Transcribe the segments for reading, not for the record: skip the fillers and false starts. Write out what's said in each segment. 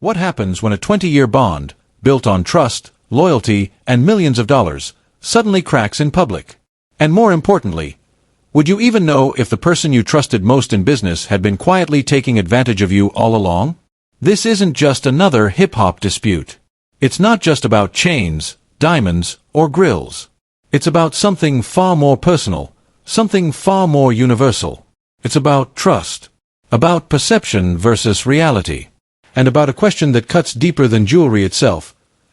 What happens when a 20-year bond, built on trust, loyalty, and millions of dollars, suddenly cracks in public? And more importantly, would you even know if the person you trusted most in business had been quietly taking advantage of you all along? This isn't just another hip-hop dispute. It's not just about chains, diamonds, or grills. It's about something far more personal, something far more universal. It's about trust, about perception versus reality, and about a question that cuts deeper than jewelry itself.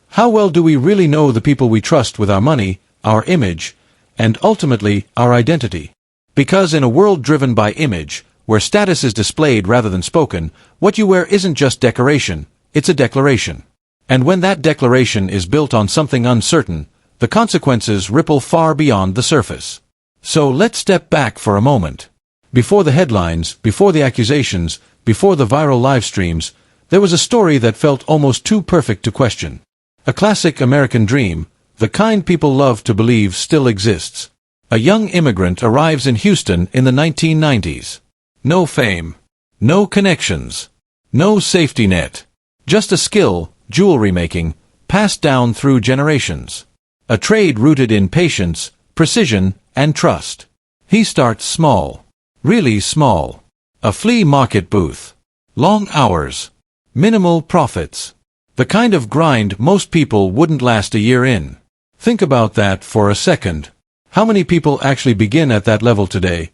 How well do we really know the people we trust with our money, our image, and ultimately our identity? Because in a world driven by image, where status is displayed rather than spoken, what you wear isn't just decoration, it's a declaration. And when that declaration is built on something uncertain, the consequences ripple far beyond the surface. So let's step back for a moment. Before the headlines, before the accusations, before the viral live streams, there was a story that felt almost too perfect to question. A classic American dream, the kind people love to believe still exists. A young immigrant arrives in Houston in the 1990s. No fame, no connections, no safety net. Just a skill, jewelry making, passed down through generations. A trade rooted in patience, precision, and trust. He starts small. Really small. A flea market booth. Long hours. Minimal profits. The kind of grind most people wouldn't last a year in. Think about that for a second. How many people actually begin at that level today,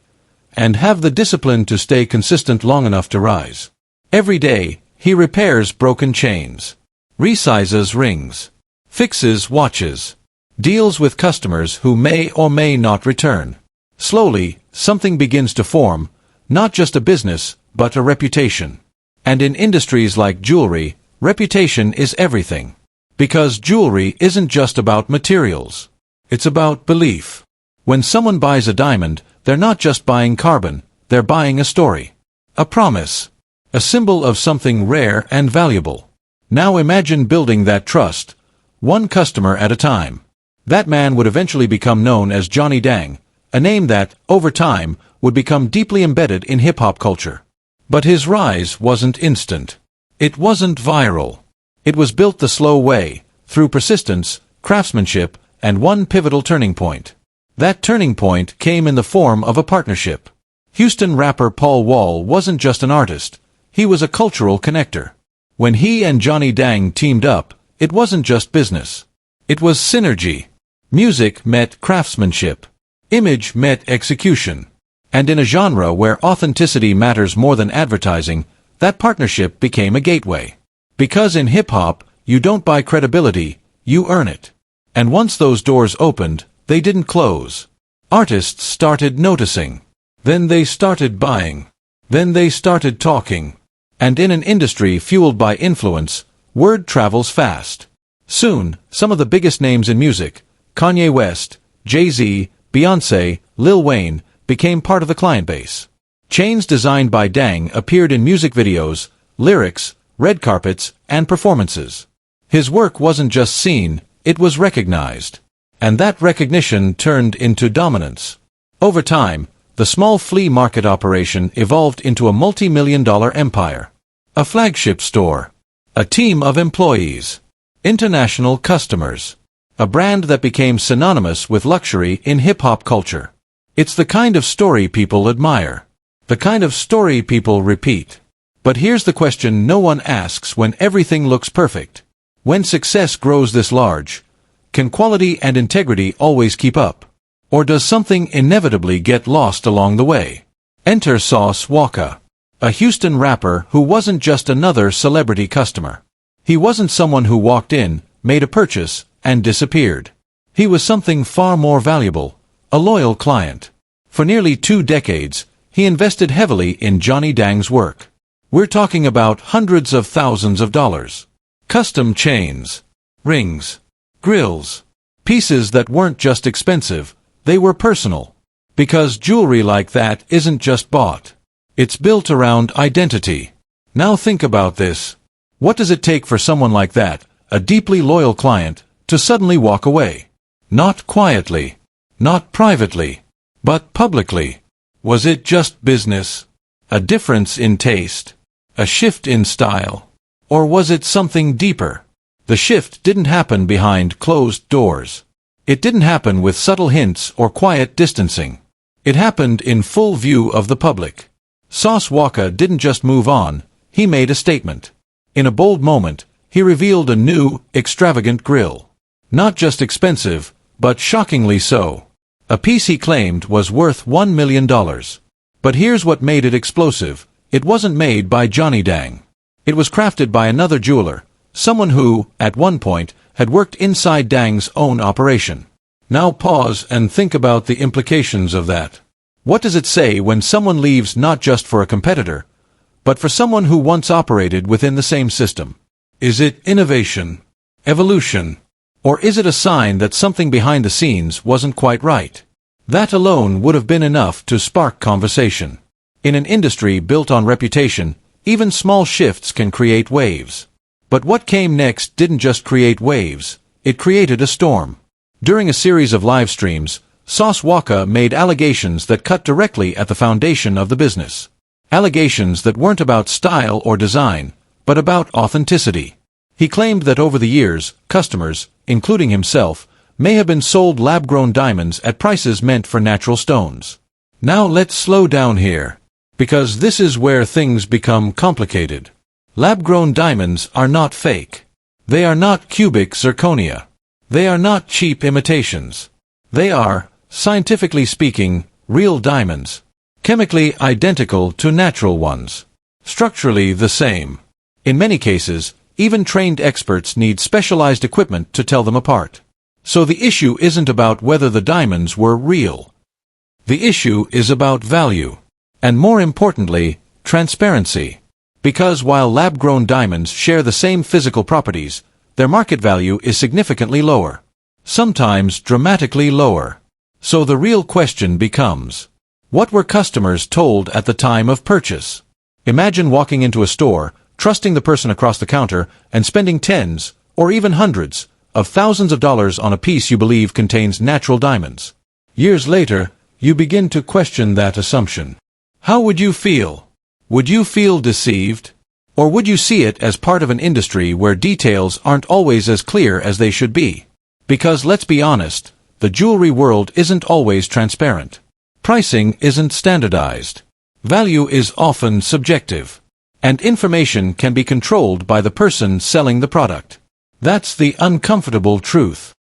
and have the discipline to stay consistent long enough to rise? Every day, he repairs broken chains, resizes rings, fixes watches, deals with customers who may or may not return. Slowly, something begins to form, not just a business, but a reputation. And in industries like jewelry, reputation is everything. Because jewelry isn't just about materials. It's about belief. When someone buys a diamond, they're not just buying carbon, they're buying a story. A promise. A symbol of something rare and valuable. Now imagine building that trust, one customer at a time. That man would eventually become known as Johnny Dang, a name that, over time, would become deeply embedded in hip-hop culture. But his rise wasn't instant. It wasn't viral. It was built the slow way, through persistence, craftsmanship, and one pivotal turning point. That turning point came in the form of a partnership. Houston rapper Paul Wall wasn't just an artist, he was a cultural connector. When he and Johnny Dang teamed up, it wasn't just business. It was synergy. Music met craftsmanship. Image met execution. And in a genre where authenticity matters more than advertising, that partnership became a gateway. Because in hip-hop, you don't buy credibility, you earn it. And once those doors opened, they didn't close. Artists started noticing. Then they started buying. Then they started talking. And in an industry fueled by influence, word travels fast. Soon, some of the biggest names in music, Kanye West, Jay-Z, Beyoncé, Lil Wayne, became part of the client base. Chains designed by Dang appeared in music videos, lyrics, red carpets, and performances. His work wasn't just seen, it was recognized. And that recognition turned into dominance. Over time, the small flea market operation evolved into a multi-million-dollar empire. A flagship store. A team of employees. International customers. A brand that became synonymous with luxury in hip-hop culture. It's the kind of story people admire. The kind of story people repeat. But here's the question no one asks when everything looks perfect. When success grows this large, can quality and integrity always keep up? Or does something inevitably get lost along the way? Enter Sauce Walka, a Houston rapper who wasn't just another celebrity customer. He wasn't someone who walked in, made a purchase, and disappeared. He was something far more valuable, a loyal client. For nearly 2 decades, he invested heavily in Johnny Dang's work. We're talking about hundreds of thousands of dollars. Custom chains, rings, grills, pieces that weren't just expensive, they were personal. Because jewelry like that isn't just bought. It's built around identity. Now think about this. What does it take for someone like that, a deeply loyal client, to suddenly walk away? Not quietly, not privately, but publicly. Was it just business? A difference in taste? A shift in style? Or was it something deeper? The shift didn't happen behind closed doors. It didn't happen with subtle hints or quiet distancing. It happened in full view of the public. Sauce Walker didn't just move on, he made a statement. In a bold moment, he revealed a new, extravagant grill. Not just expensive, but shockingly so. A piece he claimed was worth $1 million. But here's what made it explosive. It wasn't made by Johnny Dang. It was crafted by another jeweler, someone who, at one point, had worked inside Dang's own operation. Now pause and think about the implications of that. What does it say when someone leaves not just for a competitor, but for someone who once operated within the same system? Is it innovation? Evolution? Or is it a sign that something behind the scenes wasn't quite right? That alone would have been enough to spark conversation. In an industry built on reputation, even small shifts can create waves. But what came next didn't just create waves, it created a storm. During a series of live streams, Sauce Walker made allegations that cut directly at the foundation of the business. Allegations that weren't about style or design, but about authenticity. He claimed that over the years, customers, including himself, may have been sold lab-grown diamonds at prices meant for natural stones. Now let's slow down here, because this is where things become complicated. Lab-grown diamonds are not fake. They are not cubic zirconia. They are not cheap imitations. They are, scientifically speaking, real diamonds. Chemically identical to natural ones. Structurally the same. In many cases, even trained experts need specialized equipment to tell them apart. So the issue isn't about whether the diamonds were real. The issue is about value. And more importantly, transparency. Because while lab-grown diamonds share the same physical properties, their market value is significantly lower. Sometimes dramatically lower. So the real question becomes, what were customers told at the time of purchase? Imagine walking into a store, trusting the person across the counter, and spending tens, or even hundreds, of thousands of dollars on a piece you believe contains natural diamonds. Years later, you begin to question that assumption. How would you feel? Would you feel deceived? Or would you see it as part of an industry where details aren't always as clear as they should be? Because let's be honest, the jewelry world isn't always transparent. Pricing isn't standardized. Value is often subjective. And information can be controlled by the person selling the product. That's the uncomfortable truth.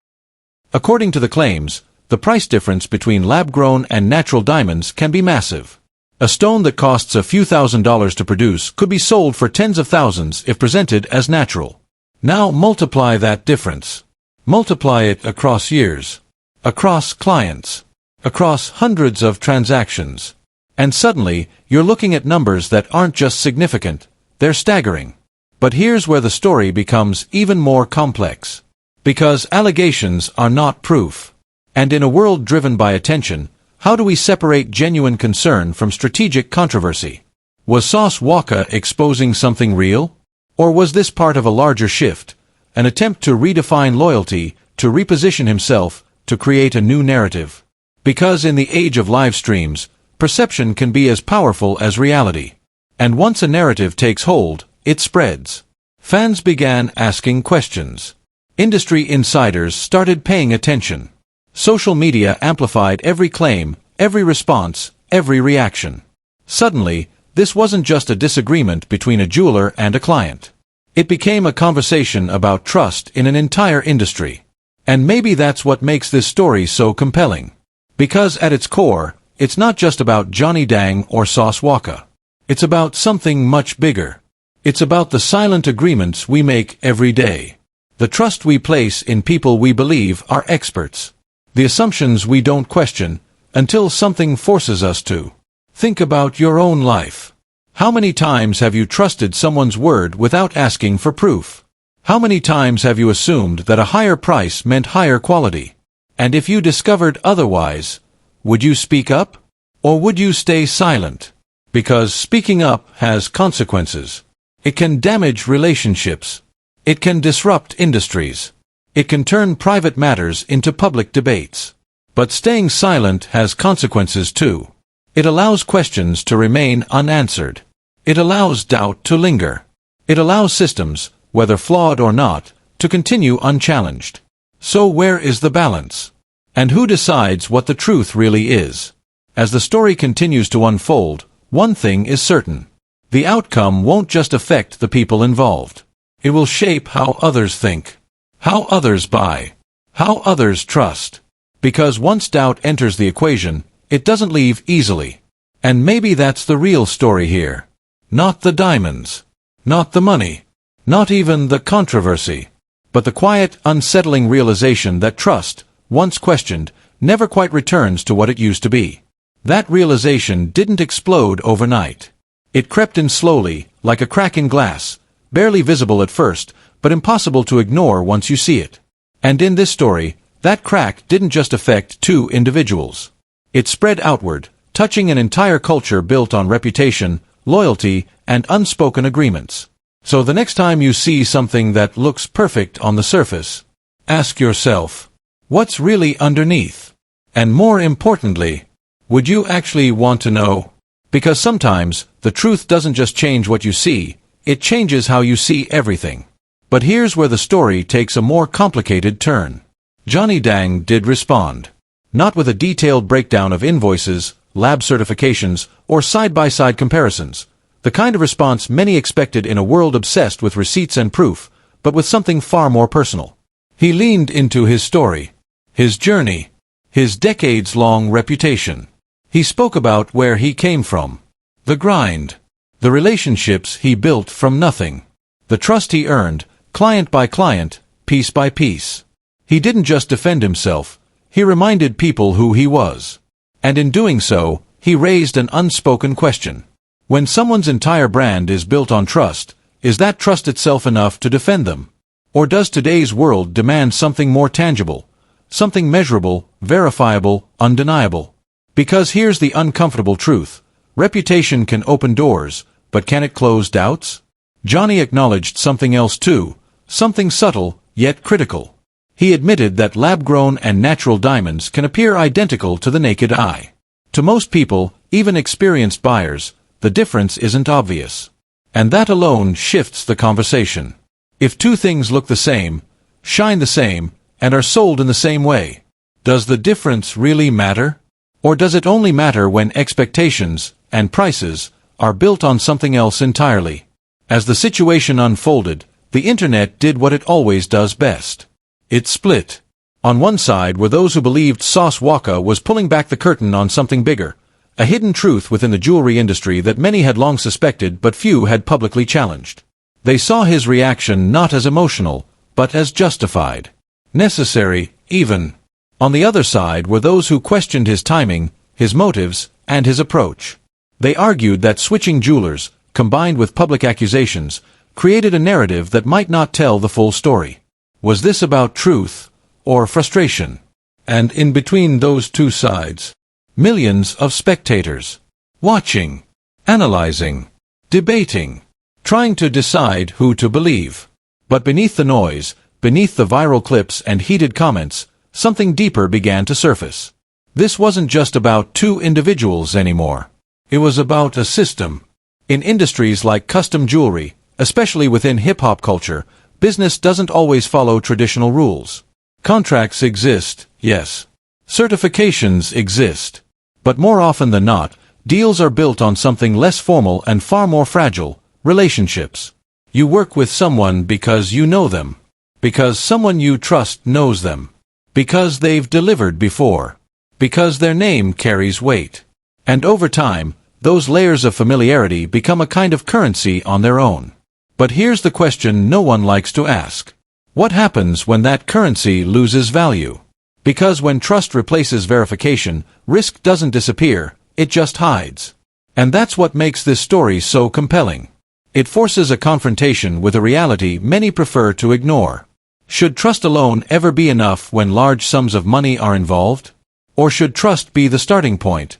According to the claims, the price difference between lab-grown and natural diamonds can be massive. A stone that costs a few $1,000s to produce could be sold for tens of thousands if presented as natural. Now multiply that difference. Multiply it across years, across clients, across hundreds of transactions. And suddenly, you're looking at numbers that aren't just significant, they're staggering. But here's where the story becomes even more complex. Because allegations are not proof. And in a world driven by attention, how do we separate genuine concern from strategic controversy? Was Sauce Walker exposing something real? Or was this part of a larger shift, an attempt to redefine loyalty, to reposition himself, to create a new narrative? Because in the age of live streams, perception can be as powerful as reality. And once a narrative takes hold, it spreads. Fans began asking questions. Industry insiders started paying attention. Social media amplified every claim, every response, every reaction. Suddenly, this wasn't just a disagreement between a jeweler and a client. It became a conversation about trust in an entire industry. And maybe that's what makes this story so compelling. Because at its core, it's not just about Johnny Dang or Sauce Walker. It's about something much bigger. It's about the silent agreements we make every day. The trust we place in people we believe are experts. The assumptions we don't question, until something forces us to. Think about your own life. How many times have you trusted someone's word without asking for proof? How many times have you assumed that a higher price meant higher quality? And if you discovered otherwise, would you speak up? Or would you stay silent? Because speaking up has consequences. It can damage relationships. It can disrupt industries. It can turn private matters into public debates. But staying silent has consequences too. It allows questions to remain unanswered. It allows doubt to linger. It allows systems, whether flawed or not, to continue unchallenged. So where is the balance? And who decides what the truth really is? As the story continues to unfold, one thing is certain. The outcome won't just affect the people involved. It will shape how others think, how others buy, how others trust. Because once doubt enters the equation, it doesn't leave easily. And maybe that's the real story here. Not the diamonds, not the money, not even the controversy, but the quiet, unsettling realization that trust, once questioned, never quite returns to what it used to be. That realization didn't explode overnight. It crept in slowly, like a crack in glass, barely visible at first, but impossible to ignore once you see it. And in this story, that crack didn't just affect two individuals. It spread outward, touching an entire culture built on reputation, loyalty, and unspoken agreements. So the next time you see something that looks perfect on the surface, ask yourself, what's really underneath? And more importantly, would you actually want to know? Because sometimes, the truth doesn't just change what you see, it changes how you see everything. But here's where the story takes a more complicated turn. Johnny Dang did respond. Not with a detailed breakdown of invoices, lab certifications, or side-by-side comparisons. The kind of response many expected in a world obsessed with receipts and proof, but with something far more personal. He leaned into his story, his journey, his decades-long reputation. He spoke about where he came from, the grind, the relationships he built from nothing, the trust he earned, client by client, piece by piece. He didn't just defend himself, he reminded people who he was. And in doing so, he raised an unspoken question. When someone's entire brand is built on trust, is that trust itself enough to defend them? Or does today's world demand something more tangible, something measurable, verifiable, undeniable? Because here's the uncomfortable truth. Reputation can open doors, but can it close doubts? Johnny acknowledged something else too, something subtle, yet critical. He admitted that lab-grown and natural diamonds can appear identical to the naked eye. To most people, even experienced buyers, the difference isn't obvious. And that alone shifts the conversation. If two things look the same, shine the same, and are sold in the same way, does the difference really matter? Or does it only matter when expectations and prices are built on something else entirely? As the situation unfolded, the internet did what it always does best. It split. On one side were those who believed Sauce Walka was pulling back the curtain on something bigger, a hidden truth within the jewelry industry that many had long suspected but few had publicly challenged. They saw his reaction not as emotional, but as justified. Necessary, even. On the other side were those who questioned his timing, his motives, and his approach. They argued that switching jewelers, combined with public accusations, created a narrative that might not tell the full story. Was this about truth, or frustration? And in between those two sides, millions of spectators, watching, analyzing, debating, trying to decide who to believe. But beneath the noise, beneath the viral clips and heated comments, something deeper began to surface. This wasn't just about two individuals anymore. It was about a system. In industries like custom jewelry, especially within hip-hop culture, business doesn't always follow traditional rules. Contracts exist, yes. Certifications exist. But more often than not, deals are built on something less formal and far more fragile, relationships. You work with someone because you know them. Because someone you trust knows them. Because they've delivered before. Because their name carries weight. And over time, those layers of familiarity become a kind of currency on their own. But here's the question no one likes to ask. What happens when that currency loses value? Because when trust replaces verification, risk doesn't disappear, it just hides. And that's what makes this story so compelling. It forces a confrontation with a reality many prefer to ignore. Should trust alone ever be enough when large sums of money are involved? Or should trust be the starting point,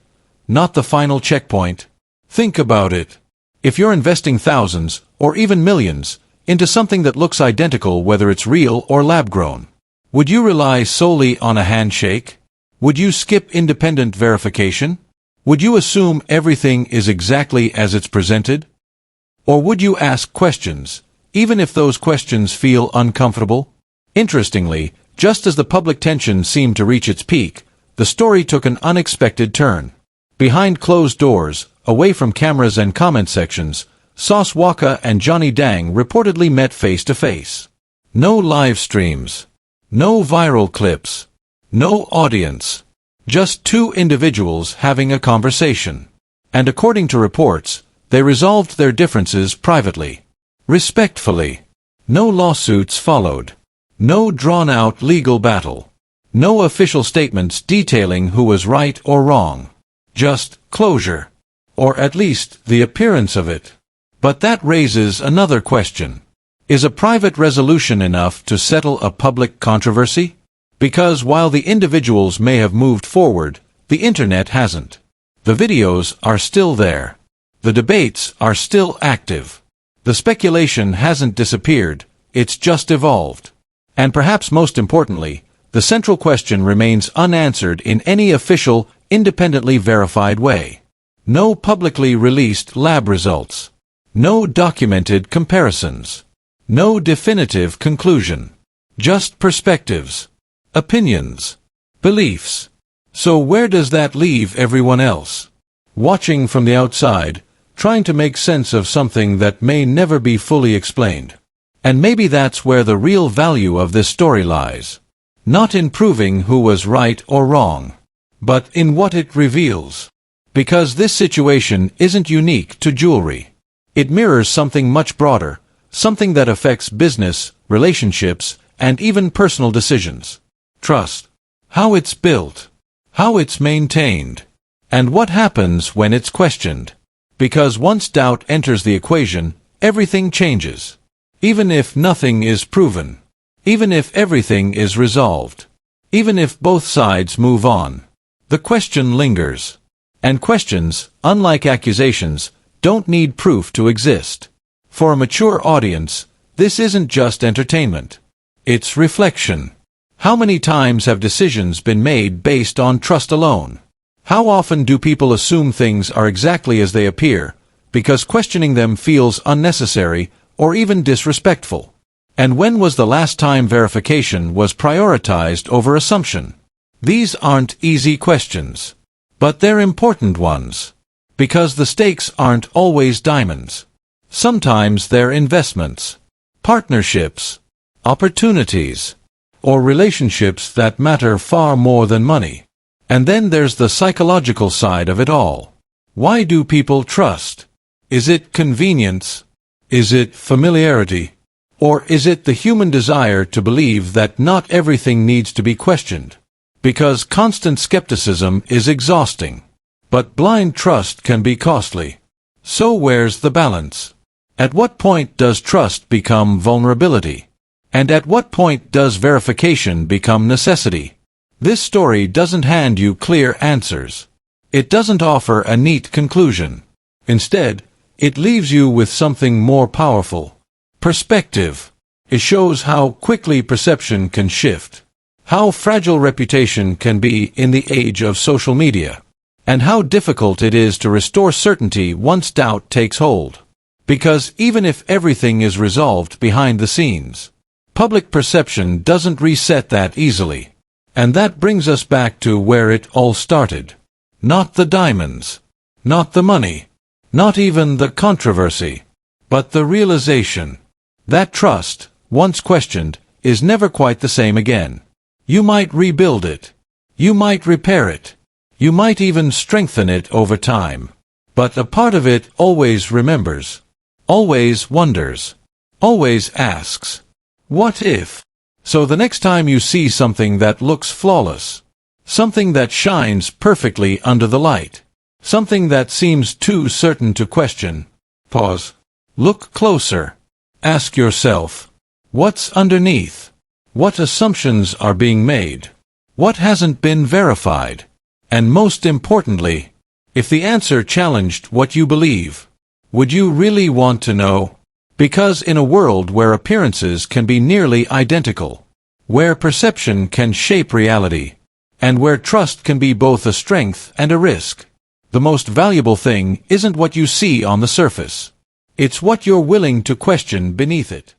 not the final checkpoint? Think about it. If you're investing thousands, or even millions, into something that looks identical whether it's real or lab-grown, would you rely solely on a handshake? Would you skip independent verification? Would you assume everything is exactly as it's presented? Or would you ask questions, even if those questions feel uncomfortable? Interestingly, just as the public tension seemed to reach its peak, the story took an unexpected turn. Behind closed doors, away from cameras and comment sections, Sauce Walka and Johnny Dang reportedly met face to face. No live streams. No viral clips. No audience. Just two individuals having a conversation. And according to reports, they resolved their differences privately. Respectfully. No lawsuits followed. No drawn-out legal battle. No official statements detailing who was right or wrong. Just closure. Or at least the appearance of it. But that raises another question. Is a private resolution enough to settle a public controversy? Because while the individuals may have moved forward, the internet hasn't. The videos are still there. The debates are still active. The speculation hasn't disappeared, it's just evolved. And perhaps most importantly, the central question remains unanswered in any official, independently verified way. No publicly released lab results. No documented comparisons. No definitive conclusion. Just perspectives. Opinions. Beliefs. So where does that leave everyone else? Watching from the outside, trying to make sense of something that may never be fully explained. And maybe that's where the real value of this story lies. Not in proving who was right or wrong, but in what it reveals. Because this situation isn't unique to jewelry. It mirrors something much broader, something that affects business, relationships, and even personal decisions. Trust. How it's built. How it's maintained. And what happens when it's questioned. Because once doubt enters the equation, everything changes. Even if nothing is proven. Even if everything is resolved. Even if both sides move on. The question lingers. And questions, unlike accusations, don't need proof to exist. For a mature audience, this isn't just entertainment. It's reflection. How many times have decisions been made based on trust alone? How often do people assume things are exactly as they appear, because questioning them feels unnecessary or even disrespectful? And when was the last time verification was prioritized over assumption? These aren't easy questions. But they're important ones. Because the stakes aren't always diamonds. Sometimes they're investments, partnerships, opportunities, or relationships that matter far more than money. And then there's the psychological side of it all. Why do people trust? Is it convenience? Is it familiarity? Or is it the human desire to believe that not everything needs to be questioned? Because constant skepticism is exhausting. But blind trust can be costly. So where's the balance? At what point does trust become vulnerability? And at what point does verification become necessity? This story doesn't hand you clear answers. It doesn't offer a neat conclusion. Instead, it leaves you with something more powerful. Perspective. It shows how quickly perception can shift. How fragile reputation can be in the age of social media. And how difficult it is to restore certainty once doubt takes hold. Because even if everything is resolved behind the scenes, public perception doesn't reset that easily. And that brings us back to where it all started. Not the diamonds. Not the money. Not even the controversy. But the realization that trust, once questioned, is never quite the same again. You might rebuild it. You might repair it. You might even strengthen it over time. But a part of it always remembers. Always wonders. Always asks, what if? So the next time you see something that looks flawless, something that shines perfectly under the light, something that seems too certain to question, pause. Look closer. Ask yourself, what's underneath? What assumptions are being made? What hasn't been verified? And most importantly, if the answer challenged what you believe, would you really want to know? Because in a world where appearances can be nearly identical, where perception can shape reality, and where trust can be both a strength and a risk, the most valuable thing isn't what you see on the surface. It's what you're willing to question beneath it.